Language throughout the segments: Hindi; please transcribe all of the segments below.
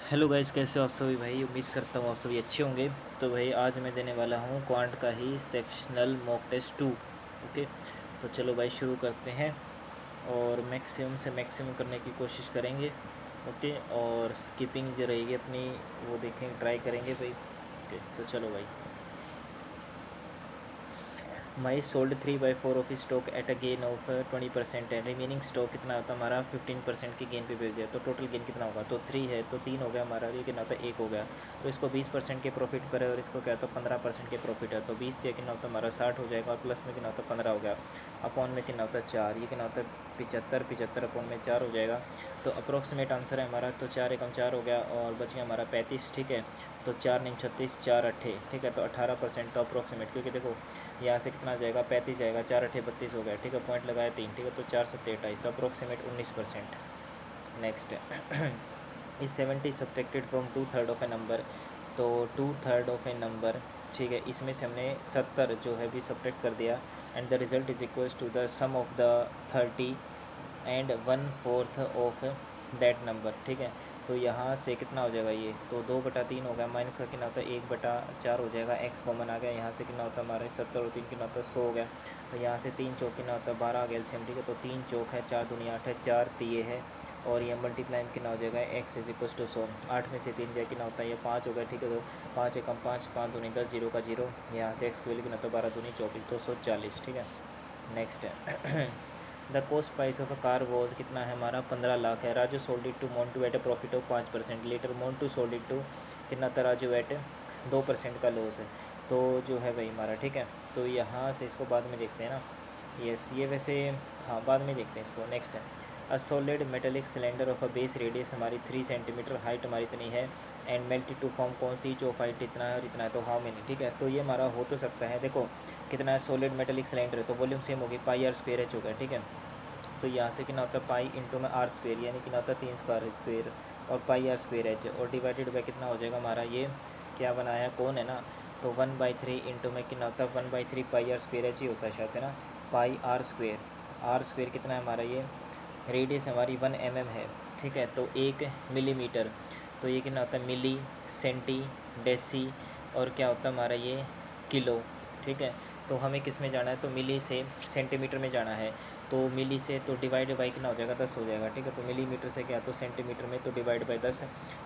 हेलो गाइस, कैसे हो आप सभी भाई। उम्मीद करता हूँ आप सभी अच्छे होंगे। तो भाई आज मैं देने वाला हूँ क्वांट का ही सेक्शनल मॉक टेस्ट 2। ओके, तो चलो भाई शुरू करते हैं और मैक्सिमम से मैक्सिमम करने की कोशिश करेंगे। ओके, और स्किपिंग जो रहेगी अपनी वो देखेंगे, ट्राई करेंगे भाई। ओके, तो चलो भाई। My sold 3/4 of stock at a gain of 20% है। रिमेनिंग स्टॉक कितना होता है हमारा 15% के गेन पे बेच दिया, तो टोटल गेन कितना होगा। तो 3 है तो 3 हो गया हमारा, ये कितना होता है 1 हो गया। तो इसको 20% के प्रॉफिट पर है और इसको क्या होता है 15% के प्रॉफिट है। तो 20 कितना होता है हमारा 60 हो जाएगा और प्लस में कितना होता है 15 हो गया। अपॉन में कितना होता है 4, ये कितना होता है 75, 75 अपॉन में 4 हो जाएगा। तो अप्रोक्सीमेट आंसर है हमारा, तो 4 एकम 4 हो गया और बच गया हमारा 35। ठीक है, तो 4 9 36, 4 अट्ठे, ठीक है, तो 18%। तो अप्रोक्सीमेट, क्योंकि देखो यहाँ से कितना जाएगा 35 जाएगा, 4 अट्ठे 32 हो गया। ठीक है, पॉइंट लगाया 3, ठीक है, तो 4 7 28, तो अप्रोक्सीमेट 19%। नेक्स्ट इस 70 subtracted from 2/3 of A number. तो 2/3 ऑफ ए नंबर, ठीक है, इसमें से हमने 70 जो है भी सब्ट्रैक्ट कर दिया। And the result is equals to the sum of the 30 and 1/4 of that number. ठीक है, तो यहाँ से कितना हो जाएगा, ये तो 2/3 हो गया, माइनस का कितना होता है 1/4 हो जाएगा। एक्स कॉमन आ गया, यहाँ से कितना होता है हमारे 70 और 3 कितना होता है 100 हो गया। तो यहाँ से 3 चौक कितना होता है 12 आ गया एलसीएम। ठीक है, तो 3 चौक है 4 दूनी 8 है, 4 तिये है और ये मल्टीप्लाई में कितना हो जाएगा एक्स इज इक्वल टू 100। 8 में से 3 गया कितना होता है ये 5 हो गया। ठीक है, तो 5 एकम 5, 5 दूनी 10, 0 का 0। यहाँ से एक्स की वैल्यू कितना होता है 12 दूनी 24, तो 140। ठीक है, नेक्स्ट है the cost price of a car was कितना है हमारा 15 लाख है। Raju sold it to Montu at a profit of 5%। Later Montu sold it to कितना था राजू एट 2% का लॉस है। तो जो है वही हमारा, ठीक है, तो यहाँ से इसको बाद में देखते हैं ना। यस, ये वैसे हाँ बाद में देखते हैं इसको। नेक्स्ट है a solid metallic cylinder of a base radius हमारी 3 सेंटीमीटर, हाइट हमारी इतनी है एंड मेल्टेड टू फॉर्म कौन सी जो हाइट इतना है और इतना है, तो हाउ मेनी। ठीक है, तो ये हमारा हो तो सकता है, देखो कितना है सॉलिड मेटेलिक सिलेंडर है तो वॉल्यूम सेम होगी, पाई आर स्क्वेयर एच होगा। ठीक है, तो यहाँ से कितना होता है पाई इंटू में आर स्क्वेयर, यानी कितना होता है 3 स्क्वायर स्क्वेयर और पाई आर स्क्वेयर एच, और डिवाइडेड बाई कितना हो जाएगा हमारा, ये क्या बनाया है कौन है ना, तो 1/3 इंटू में कितना होता है 1/3 पाई आर स्क्वेयर एच ही होता है शायद से ना, पाई आर स्क्वेयर। आर स्क्वेयर कितना है हमारा, ये रेडियस हमारी 1 mm है। ठीक है, तो 1 मिलीमीटर, तो ये कितना होता है मिली, सेंटी, डेसी और क्या होता है हमारा ये किलो। ठीक है, तो हमें किस में जाना है, तो मिली से सेंटीमीटर में जाना है। तो मिली से तो डिवाइड बाई कितना हो जाएगा 10 हो जाएगा। ठीक है, तो मिलीमीटर से क्या, तो सेंटीमीटर में तो डिवाइड बाई 10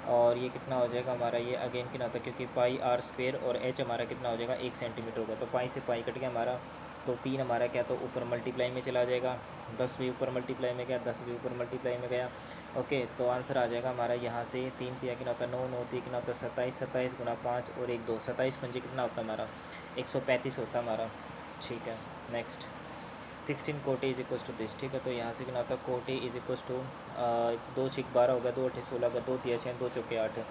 और ये कितना हो जाएगा हमारा, ये अगेन कितना होता है क्योंकि पाई आर स्क्वेयर और एच हमारा कितना हो जाएगा 1 सेंटीमीटर होगा। तो पाई से पाई कट गया हमारा, तो 3 हमारा क्या, तो ऊपर मल्टीप्लाई में चला जाएगा, 10 भी ऊपर मल्टीप्लाई में गया, 10 भी ऊपर मल्टीप्लाई में गया। ओके, तो आंसर आ जाएगा हमारा यहाँ से 3 तिया कितना होता है 9, 9 तिया कितना होता है 27, 27 गुना 5 और 1 2, 27 पंजे कितना होता है हमारा 135 होता है हमारा। ठीक है, नेक्स्ट 16 कोटी इज इक्वल टू दिस। ठीक है, तो यहाँ से कितना होता है कोटी इज इक्वल टू 2 6 12 हो गया, 2 8 16 का 2 तिया 6, 2 चौके 8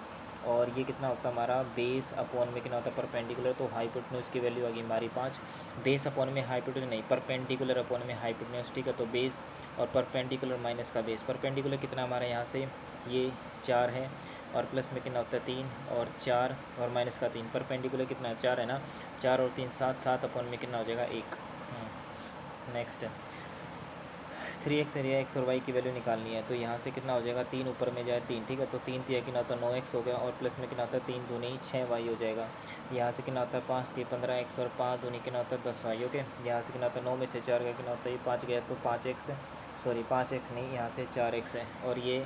और ये कितना होता है हमारा बेस अपॉन में कितना होता है परपेंडिकुलर, तो हाइपोटेन्यूज की वैल्यू आ गई हमारी 5। बेस अपॉन में हाइपोटेन्यूज नहीं, परपेंडिकुलर अपॉन में हाइपोटेन्यूज। ठीक है, तो बेस और परपेंडिकुलर माइनस का बेस। परपेंडिकुलर कितना हमारा यहाँ से ये 4 है और प्लस में कितना होता है 3 और 4 और माइनस का 3। परपेंडिकुलर कितना है 4 है ना, 4 और 3 7, 7 अपॉन में कितना हो जाएगा 1। नेक्स्ट 3x एरिया एक्स और वाई की वैल्यू निकालनी है, तो यहाँ से कितना हो जाएगा 3 ऊपर में जाए 3। ठीक है, तो 3 तिया कितना होता है 9x हो गया और प्लस में कितना होता है 3 दूनी 6y हो जाएगा। यहाँ से कितना होता है 5 तिया 15x और 5 दूनी कितना होता है 10y। ओके, यहाँ से कितना होता है 9 में से 4 गया कितना होता है ये 5 गया, तो 5x, सॉरी 5x नहीं, यहाँ से 4x है और ये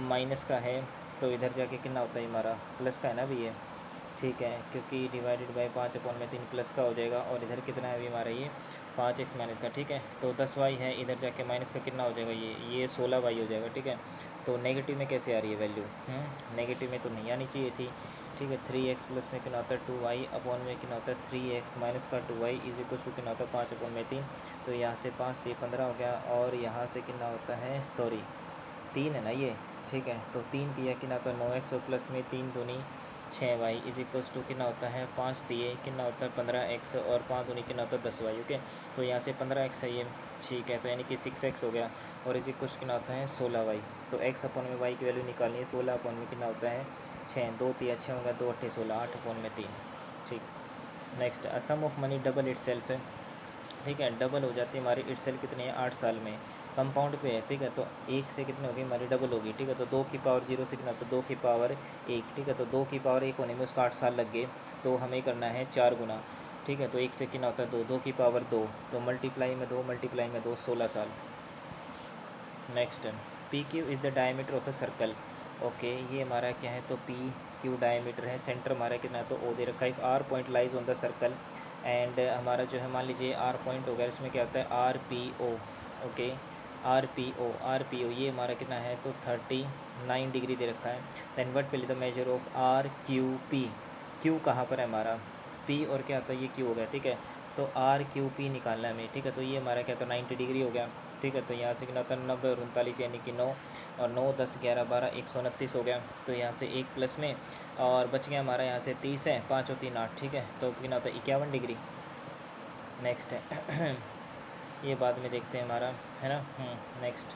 माइनस का है, तो इधर जाके कितना होता है हमारा प्लस का है ना अभी ये। ठीक है, क्योंकि डिवाइडेड बाई 5 अपॉन में 3 प्लस का हो जाएगा और इधर कितना है अभी हमारा ये 5x माइनस का। ठीक है, तो 10y है, इधर जाके माइनस का कितना हो जाएगा ये 16y हो जाएगा। ठीक है, तो नेगेटिव में कैसे आ रही है वैल्यू, नेगेटिव में तो नहीं आनी चाहिए थी। ठीक है, 3x प्लस में कितना होता है 2y अपॉन में कितना होता है 3x माइनस का 2y इज इक्वल टू कितना होता है 5 अपॉन में 3। तो यहाँ से 5 3 15 हो गया और यहाँ से कितना होता है, सॉरी 3 है ना ये। ठीक है, तो 3 तिया कितना होता है 9x और प्लस में 3 दूनी 6y इज इक्वल्स टू कितना होता है 5 तिये कितना होता है 15x और 5 दूनी कितना होता है 10y। ओके, तो यहाँ से 15x है ये। ठीक है, तो यानी कि 6x हो गया और इज इक्वल्स कितना होता है 16y। तो x अपॉन में y की वैल्यू निकालनी है, 16 अपॉन में कितना होता है 6, 2 तिया 6 होगा, 2 8 16, 8 अपॉन में 3। ठीक, next sum of money double it self है। ठीक है, डबल हो जाती है हमारी इट सेल्फ कितनी है 8 साल में। कंपाउंड पे है, ठीक है। तो एक से कितनी होगी हमारी डबल होगी, ठीक है। तो 2 की पावर 0 से कितना, तो 2 की पावर 1, ठीक है। तो 2 की पावर 1 होने में उसका 8 साल लग गए, तो हमें करना है 4 गुना, ठीक है। तो 1 से कितना होता है 2, 2 की पावर 2, तो मल्टीप्लाई में 2 मल्टीप्लाई में 2 16 साल। Next, P Q is the diameter of a circle. Okay, ये हमारा क्या है, तो पी क्यू डायमीटर है, सेंटर हमारा कितना है, तो ओ दे रखा है। एक R point lies on the circle and हमारा जो है मान लीजिए आर पॉइंट हो गया, इसमें क्या होता है R P O. Okay, R P O, R P O ये हमारा कितना है, तो 39 डिग्री दे रखा है। Then what will the measure of R Q P, Q कहाँ पर है हमारा, पी और क्या होता है ये क्यू हो गया, ठीक है। तो आर क्यू पी निकालना है हमें, ठीक है। तो ये हमारा क्या था 90 डिग्री हो गया, ठीक है। तो यहाँ से कितना होता है 90 और 39 यानी कि 9 और 9 10 11 12 129 हो गया। तो यहाँ से 1 प्लस में और बच गया हमारा यहाँ से 30 है, 5 और 3 8, ठीक है। तो कितना होता है 51 डिग्री। नेक्स्ट है ये बाद में देखते हैं हमारा, है ना। Next,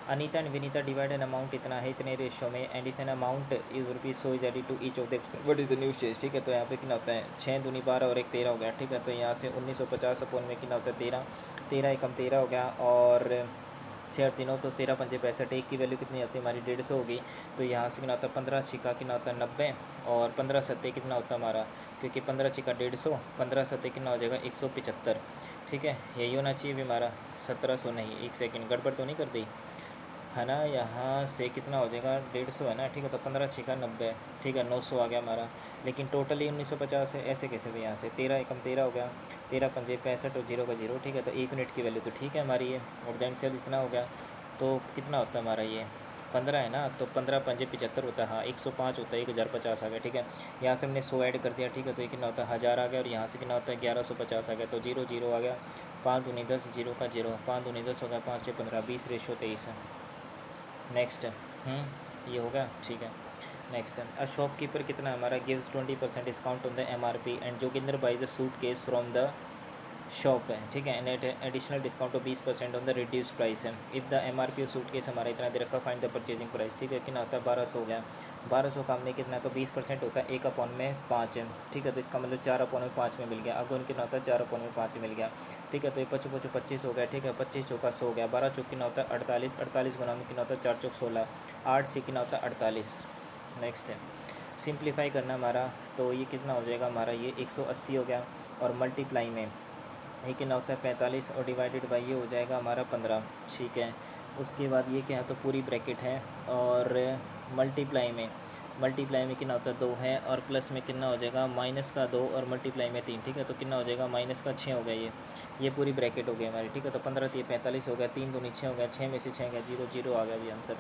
Anita and Vinita divide an amount इतना है इतने रेशो में एंड इतने amount is rupees so is added to each of the what is the new shares, ठीक है। तो यहाँ पे कितना होता है 6 दूनी 12 और 1 13 हो गया, ठीक है। तो यहाँ से 1950 अपोन में कितना होता है 13, 13 एकम 13 हो गया और 6 और 3 तो 13 पंजे 65, एक की वैल्यू कितनी होती है हमारी 150 होगी। तो यहाँ से कितना होता है 15 छिका कितना होता है 90 और 15 सत्ते कितना होता है हमारा, क्योंकि 15 छिका 150, 15 सत्ते कितना हो जाएगा 175, ठीक है। यही होना चाहिए भी हमारा 1700 नहीं, एक सेकेंड गड़बड़ तो नहीं कर दी, है ना। यहाँ से कितना हो जाएगा 150 है ना, ठीक है। तो 15 छिका 90, ठीक है 900 आ गया हमारा, लेकिन टोटली 1950 है, ऐसे कैसे भी यहाँ से 13 एकम 13 हो गया, 13 पंजे 65 और 0 का 0, ठीक है। तो 1 यूनिट की वैल्यू तो ठीक है हमारी ये, और देन सेल इतना हो गया। तो कितना होता है हमारा ये 15 है ना, तो 15 पंजे 75 होता है, हाँ 105 होता है, 1050 आ गया, ठीक है। यहाँ से हमने 100 ऐड कर दिया, ठीक है। तो ये कितना होता है 1000 आ गया और यहाँ से कितना होता है 1150 आ गया। तो 0 0 आ गया, 5 दूनी 10, 0 का 0, 5 दूनी 10 हो गया, 5 से 15, 20 रेशो 23 है। नेक्स्ट, ये होगा, ठीक है। नेक्स्ट, अ शॉपकीपर कितना हमारा gives 20% discount on the MRP and Joginder buys a suitcase from the shop है, ठीक है। And at additional discount of 20% on the reduce price है। If the MRP of suitcase हमारा इतना दे रखा, फाइंड द परचेजिंग प्राइस, ठीक है। कितना होता है 1200 हो गया, 1200 का हमने कितना, तो 20% होता है 1 अपॉन में 5 है, ठीक है। तो इसका मतलब 4 अपॉन में 5 में मिल गया, अगुन कितना होता है 4 अपॉन में 5 मिल गया, ठीक है। तो ये 25 25 25 हो गया, ठीक है। 25 चौका 100 हो गया, 12 चौक कितना होता है 48, 48 गुना में कितना होता है 4 चौक 16, 8 से कितना होता है 48। नेक्स्ट है सिंप्लीफाई करना हमारा, तो ये कितना हो जाएगा हमारा ये 180 हो गया और मल्टीप्लाई में ये कितना होता है 45 और डिवाइडेड बाई ये हो जाएगा हमारा 15, ठीक है। उसके बाद ये क्या है, तो पूरी ब्रैकेट है और मल्टीप्लाई में कितना होता है 2 है और प्लस में कितना हो जाएगा माइनस का 2 और मल्टीप्लाई में 3, ठीक है। तो कितना हो जाएगा माइनस का 6 हो गया, ये पूरी ब्रैकेट हो गई हमारी, ठीक है। तो 15 3 45 हो गया, 3 दूनी 6 हो गया, 6 में से 6 गया 0 0 आ गया भी answer.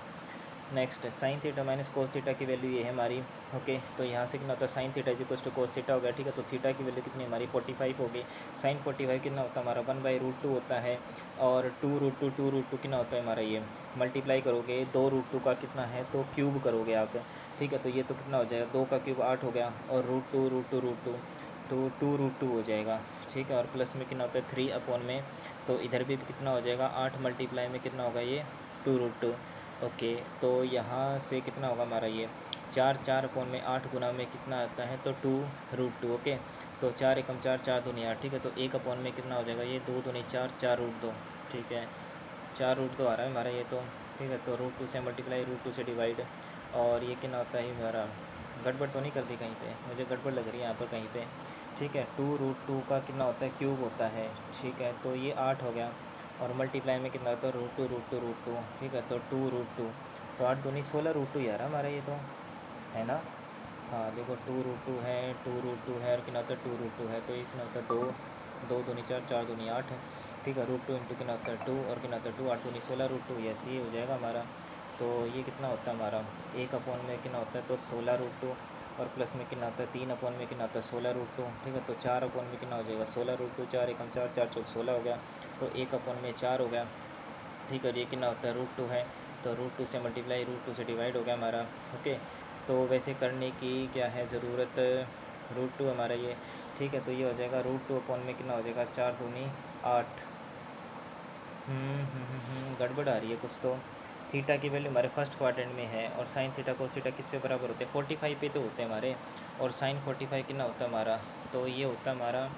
Next, sine theta minus cos theta की वैल्यू ये है हमारी, ओके। तो यहाँ से कितना होता है sine theta is equal to cos theta हो गया, ठीक है। तो थीटा की वैल्यू कितनी हमारी 45 होगी, साइन 45 कितना होता है हमारा 1/√2 होता है और 2√2 कितना होता है हमारा ये मल्टीप्लाई करोगे 2√2 का कितना है, तो क्यूब करोगे आप, ठीक है। तो ये तो कितना हो जाएगा 2 का क्यूब 8 हो गया और √2 तो 2√2 हो जाएगा, ठीक है। और प्लस में कितना होता है 3 अपॉन में, तो इधर भी कितना हो जाएगा 8 मल्टीप्लाई में कितना होगा ये 2√2, ओके। तो यहाँ से कितना होगा हमारा ये 4 4 अपॉन में 8 गुना में कितना आता है, तो 2√2, ओके। तो 4 एकम 4 4 दूनी 8, ठीक है। तो 1 अपॉन में कितना हो जाएगा ये 2 दूनी 4 4√2, ठीक है। 4√2 आ रहा है हमारा ये तो, ठीक है। तो √2 से मल्टीप्लाई √2 से डिवाइड और ये कितना होता है हमारा, गड़बड़ तो नहीं कर दी कहीं पे, मुझे गड़बड़ लग रही है यहाँ पर कहीं पे, ठीक है। 2√2 का कितना होता है क्यूब होता है, ठीक है। तो ये 8 हो गया और मल्टीप्लाई में कितना होता है √2, ठीक है। तो 2√2, तो 8 दूनी 16√2 यार हमारा ये तो, है ना। हाँ देखो 2√2 है, 2√2 है और कितना होता है 2√2 है, तो ये कितना होता है 2 2 दूनी 4 4 दूनी 8 है, ठीक है। √2 इंटू कितना होता है 2 और कितना होता है 2 8 दूनी 16√2, यस ये हो जाएगा हमारा। तो ये कितना होता है हमारा 1 अपॉन में कितना होता है, तो 16√2 और प्लस में कितना होता है 3 अपॉन में कितना होता है 16√2, ठीक है। तो 4 अपॉन में कितना हो जाएगा 16√2, 4 एकम 4 4 चौक 16 हो गया, तो 1 अपॉन में 4 हो गया, ठीक है। ये कितना होता है √2 है, तो √2 से मल्टीप्लाई √2 से डिवाइड हो गया हमारा, ओके। तो वैसे करने की क्या है ज़रूरत, √2 हमारा ये, ठीक है। तो ये हो जाएगा √2 अपॉन में कितना हो जाएगा 4 दूनी 8, गड़बड़ आ रही है कुछ तो। थीटा की वैल्यू हमारे फर्स्ट क्वाड्रेंट में है और साइन थीटा कोस थीटा किस पे बराबर होते हैं 45 पे तो होते हैं हमारे, और साइन 45 कितना होता है हमारा, तो ये होता है हमारा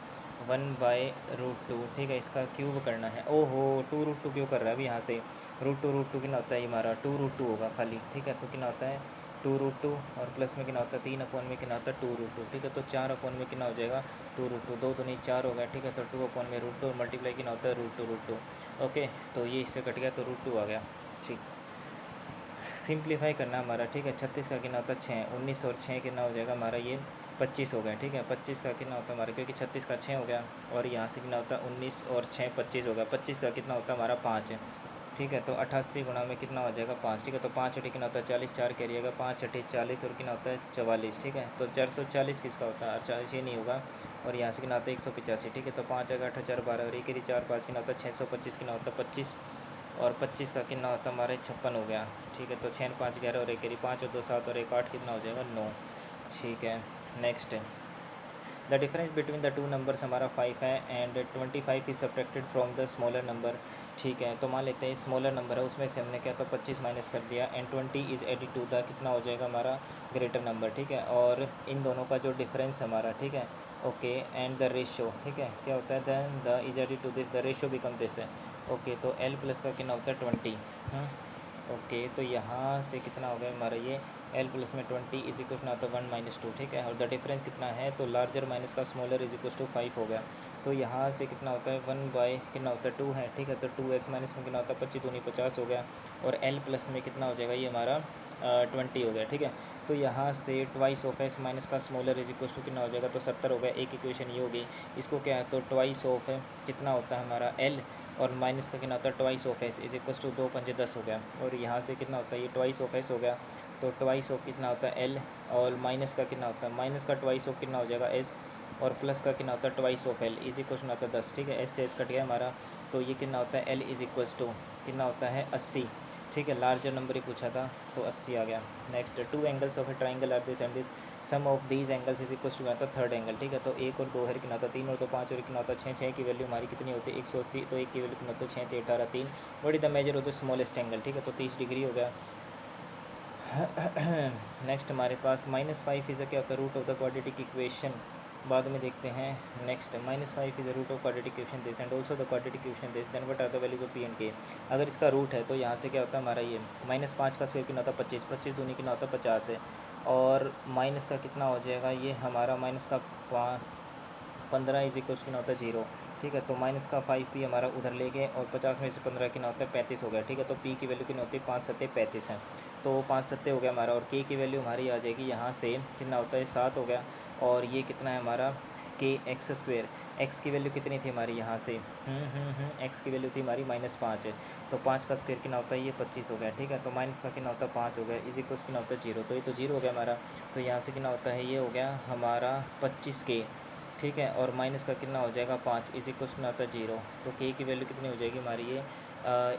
1/√2, ठीक है, इसका क्यूब करना है। ओहो, 2√2 क्यों कर रहा है अभी यहाँ से? √2 कितना होता है ये हमारा? 2√2 होगा खाली, ठीक है। तो कितना होता है 2√2 और प्लस में कितना होता है 3 में कितना होता है 2√2, ठीक है। तो 4 में कितना हो जाएगा 2√2, 2 दूनी 4 हो गया, ठीक है। तो 2 में √2 और मल्टीप्लाई कितना होता है √2। ओके, तो ये इससे कट गया तो √2 आ गया, ठीक। सिंप्लीफाई करना हमारा, ठीक है। 36 का कितना होता है 6, 19 और 6 कितना हो जाएगा हमारा ये 25 हो गया, ठीक है। 25 का कितना होता है हमारा, क्योंकि 36 का 6 हो गया और यहाँ से कितना होता है 19 और 6 25 हो गया। 25 का कितना होता है हमारा 5 है, ठीक है। तो 88 गुणा में कितना हो जाएगा 5, ठीक है। तो 5 अठी कितना होता है 40, 4 करिएगा 5 अठी 40 और कितना होता है 44, ठीक है। तो 440 किसका होता है 48, ये नहीं होगा। और यहाँ से कितना होता है 185, ठीक है। तो 5 आएगा 8 4 12 और एक 4 5 कितना होता है 625, कितना होता है 25 और 25 का कितना होता है हमारे 56 हो गया, ठीक है। तो 6 5 11 और एक 5 और 2 7 और एक 8 कितना हो जाएगा 9, ठीक है। Next, the difference between the two numbers हमारा 5 है and 25 is subtracted from the smaller number, ठीक है। तो मान लेते हैं स्मॉलर नंबर है, उसमें से हमने क्या तो 25 माइनस कर दिया and 20 is added to the कितना हो जाएगा हमारा ग्रेटर नंबर, ठीक है। और इन दोनों का जो डिफरेंस हमारा, ठीक है, ओके, एंड द रेशो, ठीक है, क्या होता है then the is added to this the ratio become this है, ओके। तो एल प्लस का कितना होता है 20, ओके। तो यहाँ से कितना हो गया हमारा ये एल प्लस में 20 इज इक्वल ना तो 1 - 2, ठीक है। और द डिफरेंस कितना है तो लार्जर माइनस का स्मॉलर इज इक्वल टू 5 हो गया। तो यहाँ से कितना होता है 1 बाई कितना होता है 2 है, ठीक है। तो 2s माइनस में कितना होता है 25 दूनी 50 हो गया और एल प्लस में कितना हो जाएगा ये हमारा 20 हो गया, ठीक है। तो यहाँ से ट्वाइस ऑफ एस माइनस का स्मॉलर इज इक्वल टू कितना हो जाएगा तो 70 हो गया। एक इक्वेशन ये होगी, इसको क्या है तो ट्वाइस ऑफ है कितना होता है हमारा एल और माइनस का कितना होता है twice of S is equal to 2 पंजे 10 हो गया। और यहाँ से कितना होता है ये ट्वाइस ऑफ एस हो गया, तो ट्वाइस ऑफ कितना होता है एल और माइनस का कितना होता है माइनस का ट्वाइस ऑफ कितना हो जाएगा एस और प्लस का कितना होता है twice of L is equal to होता है 10, ठीक है। एस से एस कट गया हमारा, तो ये कितना होता है एल इज इक्वल्स टू कितना होता है 80, ठीक है। लार्जर नंबर ही पूछा था तो 80 आ गया। Next, two angles of a triangle are this and this, sum of these angles is equal to आता है थर्ड एंगल, ठीक है। तो 1 और 2 है कितना होता है 3 और 2 5 और कितना होता है 6, 6 की वैल्यू हमारी कितनी होती है 180, तो 1 की वैल्यू कितना होता है 6 18 3। What is the measure of the smallest angle, ठीक है। तो 30 डिग्री हो गया। नेक्स्ट हमारे पास -5 इज़ क्या होता है root of the quadratic equation, बाद में देखते हैं। Next, -5 is root of quadratic equation this and also the quadratic equation this, then what are the values of P and K. अगर इसका रूट है तो यहाँ से क्या होता है हमारा ये -5 का स्क्वायर कितना होता है 25, 25 दूनी कितना होता है 50 है और माइनस का कितना हो जाएगा ये हमारा माइनस का 15 इज इक्वल्स कितना होता है 0, ठीक है। तो माइनस का 5p हमारा उधर ले गए और 50 में से 15 कितना होता है 35 हो गया, ठीक है। तो p की वैल्यू कितनी होती है 5 7 35 है, तो 5 7 हो गया हमारा। और k की वैल्यू हमारी आ जाएगी यहाँ से कितना होता है 7 हो गया और ये कितना है हमारा kx²। x की वैल्यू कितनी थी हमारी यहाँ से x की वैल्यू थी हमारी -5 है, तो 5 का स्क्वायर कितना होता है ये 25 हो गया, ठीक है। तो माइनस का कितना होता है 5 हो गया इज इक्वल्स कितना होता है 0, तो ये तो 0 हो गया हमारा। तो यहाँ से कितना होता है ये हो गया हमारा 25k, ठीक है। और माइनस का कितना हो जाएगा 5 इज इक्वल्स कितना होता है 0, तो k की वैल्यू कितनी हो जाएगी हमारी ये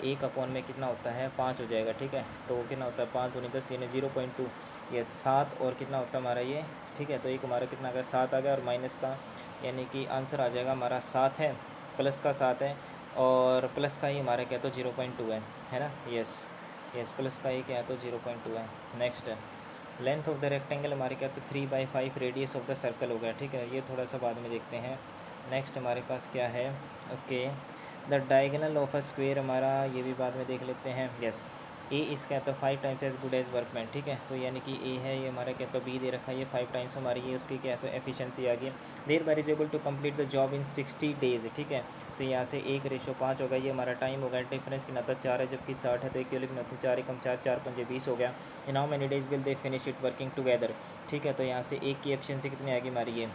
1 में कितना होता है 5 हो जाएगा, ठीक है। तो कितना होता है 5 दूनी 10 यानी 0.2 ये 7 और कितना होता है हमारा ये, ठीक है। तो एक हमारा कितना आ गया 7 आ गया और माइनस का यानी कि आंसर आ जाएगा हमारा 7 है, प्लस का 7 है और प्लस का ही हमारा क्या तो 0.2 है ना। यस यस, प्लस का ही क्या तो 0.2 है। Next, length of the rectangle हमारे क्या तो 3/5 रेडियस ऑफ द सर्कल हो गया, ठीक है। ये थोड़ा सा बाद में देखते हैं। नेक्स्ट हमारे पास क्या है, okay, the diagonal of a square हमारा ये भी बाद में देख लेते हैं। यस, ए इस क्या तो 5 times as good as workman, ठीक है। तो यानी कि ए है ये हमारा क्या तो बी दे रखा है ये 5 टाइम्स हमारी ये उसकी क्या तो एफिशिएंसी आ गई। There bar is able to complete the job in 60 days, ठीक है। तो यहाँ से 1:5 होगा ये हमारा टाइम होगा। डिफरेंस कितना था 4 है जबकि 60 है, तो एक किलो कितना था 4 कम 4 4 5 20 हो गया। इन how many days will they finish it working together, ठीक है। तो यहाँ से एक की एफिशिएंसी कितनी आएगी हमारी ये,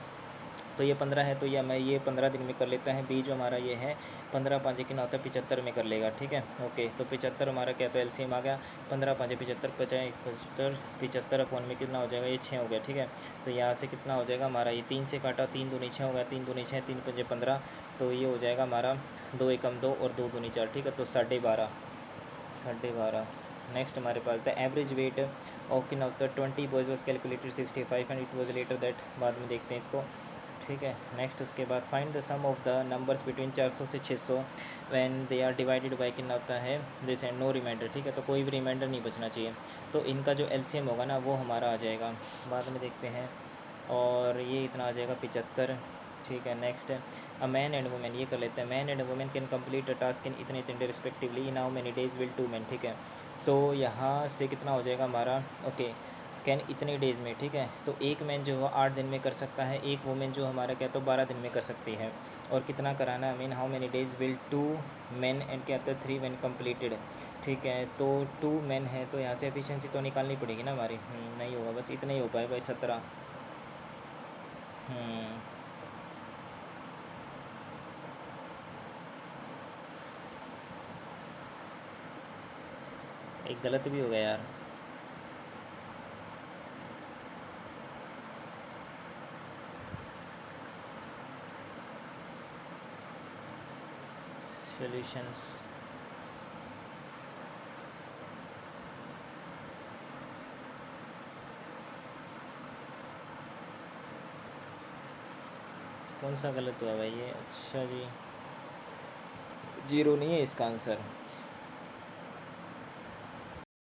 तो ये 15 है, तो ये मैं ये 15 दिन में कर लेता है। बी जो हमारा ये है 15 5 कितना होता है 75 में कर लेगा, ठीक है। ओके, तो 75 हमारा क्या तो एलसीएम आ गया 15 5 75 50 75 अपॉन में कितना हो जाएगा ये 6 हो गया, ठीक है। तो यहाँ से कितना हो जाएगा हमारा ये 3 से काटा 3 दूनी 6 हो गया, 3 दूनी 6 3 5 15, तो ये हो जाएगा हमारा 2 एकम 2 और 2 दूनी 4, ठीक है। तो 12.5। नेक्स्ट हमारे पास द एवरेज वेट ऑफ कितना होता है 20 boys was calculated 65 and it was later that, बाद में देखते हैं इसको, ठीक है। नेक्स्ट उसके बाद find the sum of the numbers between 400 से 600 when they are divided by कितना होता है दिस एंड नो रिमाइंडर, ठीक है। तो कोई भी रिमाइंडर नहीं बचना चाहिए, तो इनका जो एलसीएम होगा ना वो हमारा आ जाएगा, बाद में देखते हैं। और ये इतना आ जाएगा 75, ठीक है, नेक्स्ट है अ मैन एंड वुमेन, ये कर लेते हैं। Man and women can complete a task in इतने इतने respectively in how many days will two man, ठीक है। तो यहाँ से कितना हो जाएगा हमारा, ओके, कैन इतने डेज़ में, ठीक है। तो एक मैन जो है 8 दिन में कर सकता है, एक वुमेन जो हमारा क्या तो 12 दिन में कर सकती है। और कितना कराना है, mean how many days will two man and क्या होता है 3 मैन कम्प्लीटेड, ठीक है। तो 2 मैन है तो यहाँ से एफिशिएंसी तो निकालनी पड़ेगी ना हमारी। नहीं होगा, बस इतना ही हो पाएगा 17। एक गलत भी हो गया यार। सॉल्यूशंस, कौन सा गलत हुआ भाई ये, अच्छा जी, जीरो नहीं है इसका आंसर।